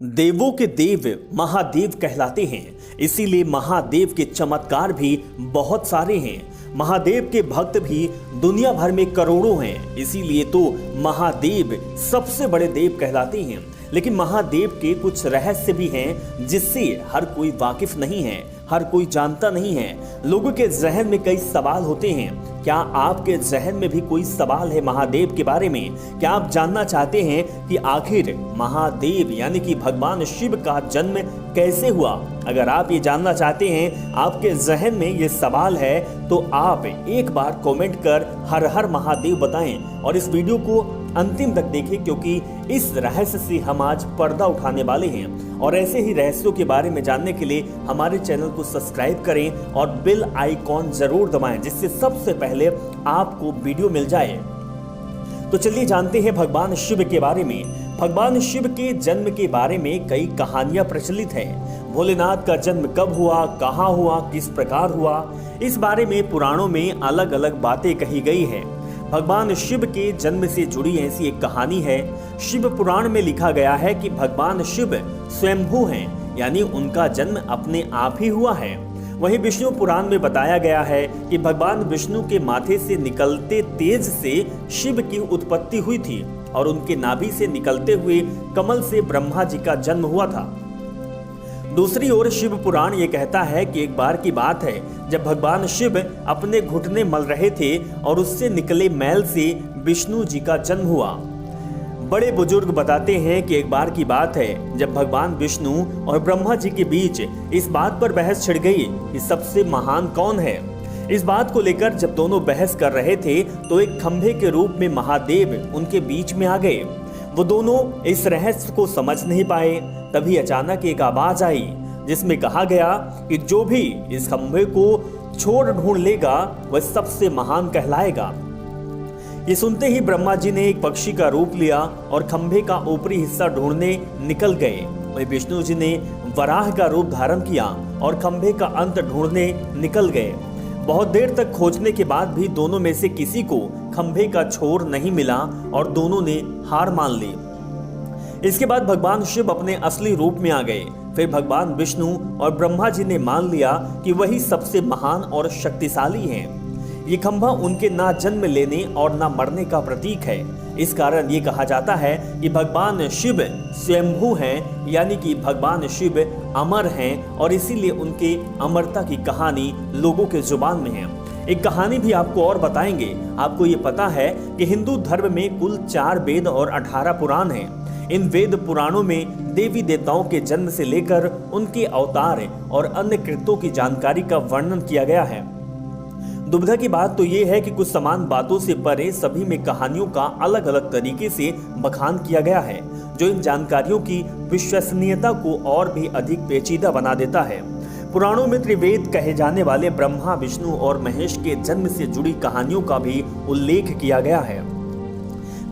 देवों के देव महादेव कहलाते हैं, इसीलिए महादेव के चमत्कार भी बहुत सारे हैं। महादेव के भक्त भी दुनिया भर में करोड़ों हैं, इसीलिए तो महादेव सबसे बड़े देव कहलाते हैं। लेकिन महादेव के कुछ रहस्य भी हैं जिससे हर कोई वाकिफ नहीं है, हर कोई जानता नहीं है। लोगों के जहन में कई सवाल होते हैं। क्या आपके जहन में भी कोई सवाल है महादेव के बारे में? क्या आप जानना चाहते हैं कि आखिर महादेव यानी कि भगवान शिव का जन्म कैसे हुआ? अगर आप ये जानना चाहते हैं, आपके जहन में ये सवाल है, तो आप एक बार कमेंट कर हर हर महादेव बताएं और इस वीडियो को अंतिम तक देखें, क्योंकि इस रहस्य से हम आज पर्दा उठाने वाले हैं। और ऐसे ही रहस्यों के बारे में जानने के लिए हमारे चैनल को सब्सक्राइब करें और बेल आइकॉन जरूर दबाएं, जिससे सबसे पहले आपको वीडियो मिल जाए। तो चलिए जानते हैं भगवान शिव के बारे में। भगवान शिव के जन्म के बारे में कई कहानियां प्रचलित हैं। भोलेनाथ का जन्म कब हुआ, कहाँ हुआ, किस प्रकार हुआ, इस बारे में पुराणों में अलग अलग बातें कही गई है। भगवान शिव के जन्म से जुड़ी ऐसी एक कहानी है। शिव पुराण में लिखा गया है कि भगवान शिव स्वयंभू हैं, यानी उनका जन्म अपने आप ही हुआ है। वहीं विष्णु पुराण में बताया गया है कि भगवान विष्णु के माथे से निकलते तेज से शिव की उत्पत्ति हुई थी और उनके नाभि से निकलते हुए कमल से ब्रह्मा जी का जन्म हुआ था। दूसरी ओर शिव पुराण ये कहता है कि एक बार की बात है जब भगवान शिव अपने घुटने मल रहे थे और उससे निकले मैल से विष्णु जी का जन्म हुआ। बड़े बुजुर्ग बताते हैं कि एक बार की बात है जब भगवान विष्णु और ब्रह्मा जी के बीच इस बात पर बहस छिड़ गई कि सबसे महान कौन है। इस बात को लेकर जब दोनों बहस कर रहे थे तो एक खंभे के रूप में महादेव उनके बीच में आ गए। वो दोनों इस रहस्य को समझ नहीं पाए। तभी अचानक एक आवाज आई जिसमें कहा गया कि जो भी इस खंभे को छोड़ ढूंढ लेगा वह सबसे महान कहलाएगा। ये सुनते ही ब्रह्मा जी ने एक पक्षी का रूप लिया और खंभे का ऊपरी हिस्सा ढूंढने निकल गए। वहीं विष्णु जी ने वराह का रूप धारण किया और खंभे का अंत ढूंढने निकल गए। बहुत देर तक खोजने के बाद भी दोनों में से किसी को खंभे का छोर नहीं मिला और दोनों ने हार मान ली। इसके बाद भगवान शिव अपने असली रूप में आ गए। फिर भगवान विष्णु और ब्रह्मा जी ने मान लिया कि वही सबसे महान और शक्तिशाली हैं। ये खंभा उनके ना जन्म लेने और ना मरने का प्रतीक है। इस कारण ये कहा जाता है कि भगवान शिव स्वयंभू हैं, यानी कि भगवान शिव अमर हैं और इसीलिए उनके अमरता की कहानी लोगों के जुबान में है। एक कहानी भी आपको और बताएंगे। आपको ये पता है कि हिंदू धर्म में कुल 4 वेद और 18 पुराण हैं। इन वेद पुराणों में देवी देवताओं के जन्म से लेकर उनके अवतार और अन्य कृत्यों की जानकारी का वर्णन किया गया है। दुविधा की बात तो ये है कि कुछ समान बातों से परे सभी में कहानियों का अलग अलग तरीके से बखान किया गया है, जो इन जानकारियों की विश्वसनीयता को और भी अधिक पेचीदा बना देता है। पुराणों में त्रिवेद कहे जाने वाले ब्रह्मा, विष्णु और महेश के जन्म से जुड़ी कहानियों का भी उल्लेख किया गया है।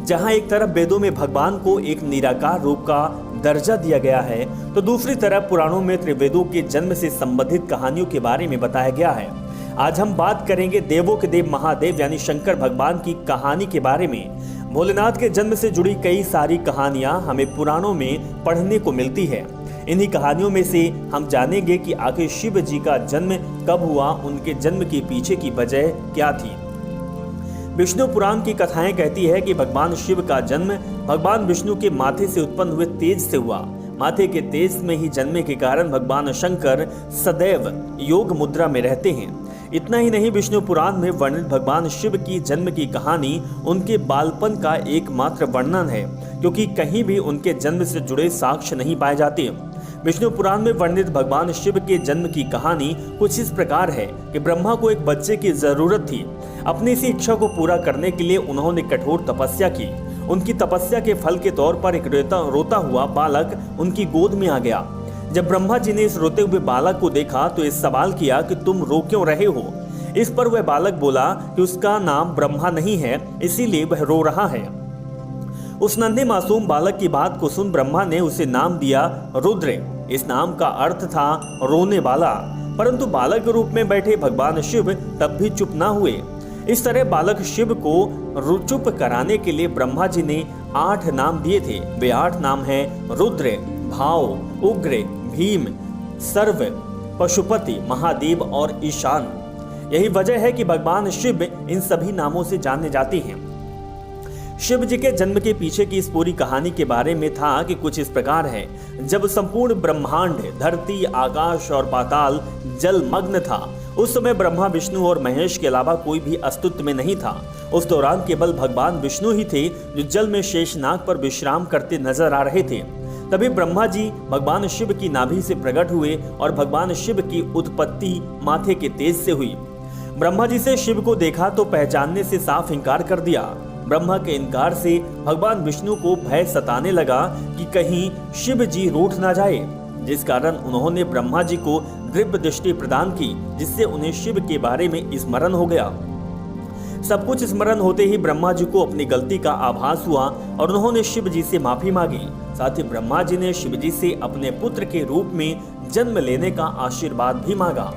जहां एक तरफ वेदों में भगवान को एक निराकार रूप का दर्जा दिया गया है, तो दूसरी तरफ पुराणों में त्रिवेदों के जन्म से संबंधित कहानियों के बारे में बताया गया है। आज हम बात करेंगे देवों के देव महादेव यानी शंकर भगवान की कहानी के बारे में। भोलेनाथ के जन्म से जुड़ी कई सारी कहानियां हमें पुराणों में पढ़ने को मिलती है। इन्हीं कहानियों में से हम जानेंगे कि आखिर शिव जी का जन्म कब हुआ, उनके जन्म के पीछे की वजह क्या थी। विष्णु पुराण की कथाएं कहती है कि भगवान शिव का जन्म भगवान विष्णु के माथे से उत्पन्न हुए तेज से हुआ। माथे के तेज में ही जन्मे के कारण भगवान शंकर सदैव योग मुद्रा में रहते हैं। इतना ही नहीं, विष्णु पुराण में वर्णित भगवान शिव की जन्म की कहानी उनके बालपन का एकमात्र वर्णन है, क्योंकि कहीं भी उनके जन्म से जुड़े साक्ष्य नहीं पाए जाते। विष्णु पुराण में वर्णित भगवान शिव के जन्म की कहानी कुछ इस प्रकार है कि ब्रह्मा को एक बच्चे की जरूरत थी। अपनी इसी इच्छा को पूरा करने के लिए उन्होंने कठोर तपस्या की। उनकी तपस्या के फल के तौर पर एक रोता हुआ बालक उनकी गोद में आ गया। जब ब्रह्मा जी ने इस रोते हुए बालक को देखा तो इस सवाल किया कि तुम रो क्यों रहे हो। इस पर वह बालक बोला कि उसका नाम ब्रह्मा नहीं है, इसीलिए वह रो रहा है। उस नन्हे मासूम बालक की बात को सुन ब्रह्मा ने उसे नाम दिया रुद्र। इस नाम का अर्थ था रोने वाला। परंतु बालक के रूप में बैठे भगवान शिव तब भी चुप ना हुए। इस तरह बालक शिव को चुप कराने के लिए ब्रह्मा जी ने 8 नाम दिए थे। वे 8 नाम हैं रुद्र, भाव, उग्र, भीम, सर्व, पशुपति, महादेव और ईशान। यही वजह है कि भगवान शिव इन सभी नामों से जाने जाते हैं। शिव जी के जन्म के पीछे की इस पूरी कहानी के बारे में था कि कुछ इस प्रकार है। जब संपूर्ण ब्रह्मांड, धरती, आकाश और पाताल जलमग्न था, उस समय ब्रह्मा, विष्णु और महेश के अलावा कोई भी अस्तित्व में नहीं था। उस दौरान केवल भगवान विष्णु ही थे जो जल में शेषनाग पर विश्राम करते नजर आ रहे थे। तभी ब्रह्मा जी भगवान शिव की नाभि से प्रकट हुए और भगवान शिव की उत्पत्ति माथे के तेज से हुई। ब्रह्मा जी से शिव को देखा तो पहचानने से साफ इनकार कर दिया। ब्रह्मा के इनकार से भगवान विष्णु को भय सताने लगा कि कहीं शिव जी रूठ ना जाए, जिस कारण उन्होंने ब्रह्मा जी को दिव्य दृष्टि प्रदान की, जिससे उन्हें शिव के बारे में स्मरण हो गया। सब कुछ स्मरण होते ही ब्रह्मा जी को अपनी गलती का आभास हुआ और उन्होंने शिव जी से माफी मांगी। साथ ही ब्रह्मा जी ने शिव जी से अपने पुत्र के रूप में जन्म लेने का आशीर्वाद भी मांगा।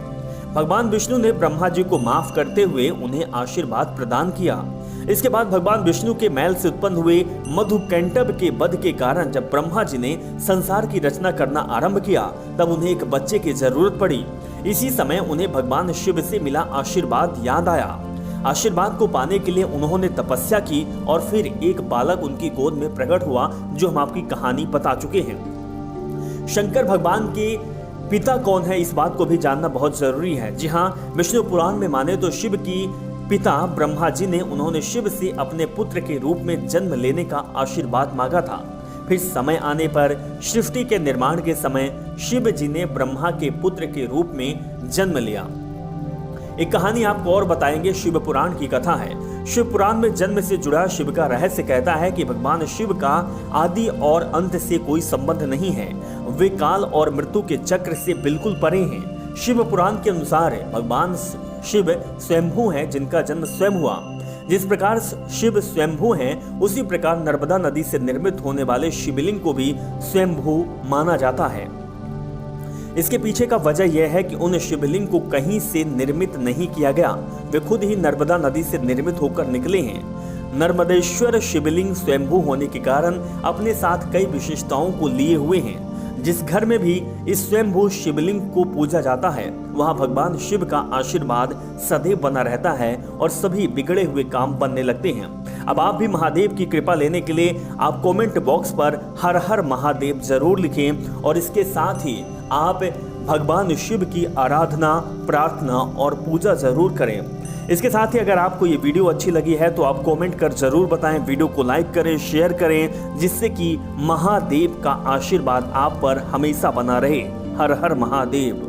भगवान विष्णु ने ब्रह्मा जी को माफ करते हुए उन्हें आशीर्वाद प्रदान किया। इसके बाद भगवान विष्णु के मैल से उत्पन्न हुए मधुकैटभ के वध के कारण जब ब्रह्मा जी ने संसार की रचना करना आरंभ किया, तब उन्हें एक बच्चे की जरूरत पड़ी। इसी समय उन्हें भगवान शिव से मिला आशीर्वाद याद आया। आशीर्वाद को पाने के लिए उन्होंने तपस्या की और फिर एक बालक उनकी गोद में प्रकट हुआ, जो हम आपकी कहानी बता चुके हैं। शंकर भगवान के पिता कौन है, इस बात को भी जानना बहुत जरूरी है। जी हाँ, विष्णु पुराण में माने तो शिव की पिता ब्रह्मा जी ने उन्होंने शिव से अपने पुत्र के रूप में जन्म लेने का आशीर्वाद मांगा था। फिर समय आने पर सृष्टि के निर्माण के समय शिव जी ने ब्रह्मा के पुत्र के रूप में जन्म लिया। एक कहानी आपको और बताएंगे, शिव पुराण की कथा है। शिव पुराण में जन्म से जुड़ा शिव का रहस्य कहता है कि भगवान शिव का आदि और अंत से कोई संबंध नहीं है। वे काल और मृत्यु के चक्र से बिल्कुल परे हैं। शिव पुराण के अनुसार भगवान शिव स्वयंभू हैं, जिनका जन्म स्वयं हुआ। जिस प्रकार शिव स्वयंभू हैं, उसी प्रकार नर्मदा नदी से निर्मित होने वाले शिवलिंग को भी स्वयंभू माना जाता है। इसके पीछे का वजह यह है कि उन शिवलिंग को कहीं से निर्मित नहीं किया गया, वे खुद ही नर्मदा नदी से निर्मित होकर निकले हैं। नर्मदेश्वर शिवलिंग स्वयंभू होने के कारण अपने साथ कई विशेषताओं को लिए हुए हैं। जिस घर में भी इस स्वयंभू शिवलिंग को पूजा जाता है, वहां भगवान शिव का आशीर्वाद सदैव बना रहता है और सभी बिगड़े हुए काम बनने लगते हैं। अब आप भी महादेव की कृपा लेने के लिए आप कमेंट बॉक्स पर हर हर महादेव जरूर लिखें और इसके साथ ही आप भगवान शिव की आराधना, प्रार्थना और पूजा जरूर करें। इसके साथ ही अगर आपको ये वीडियो अच्छी लगी है तो आप कमेंट कर जरूर बताएं, वीडियो को लाइक करें, शेयर करें, जिससे कि महादेव का आशीर्वाद आप पर हमेशा बना रहे। हर हर महादेव।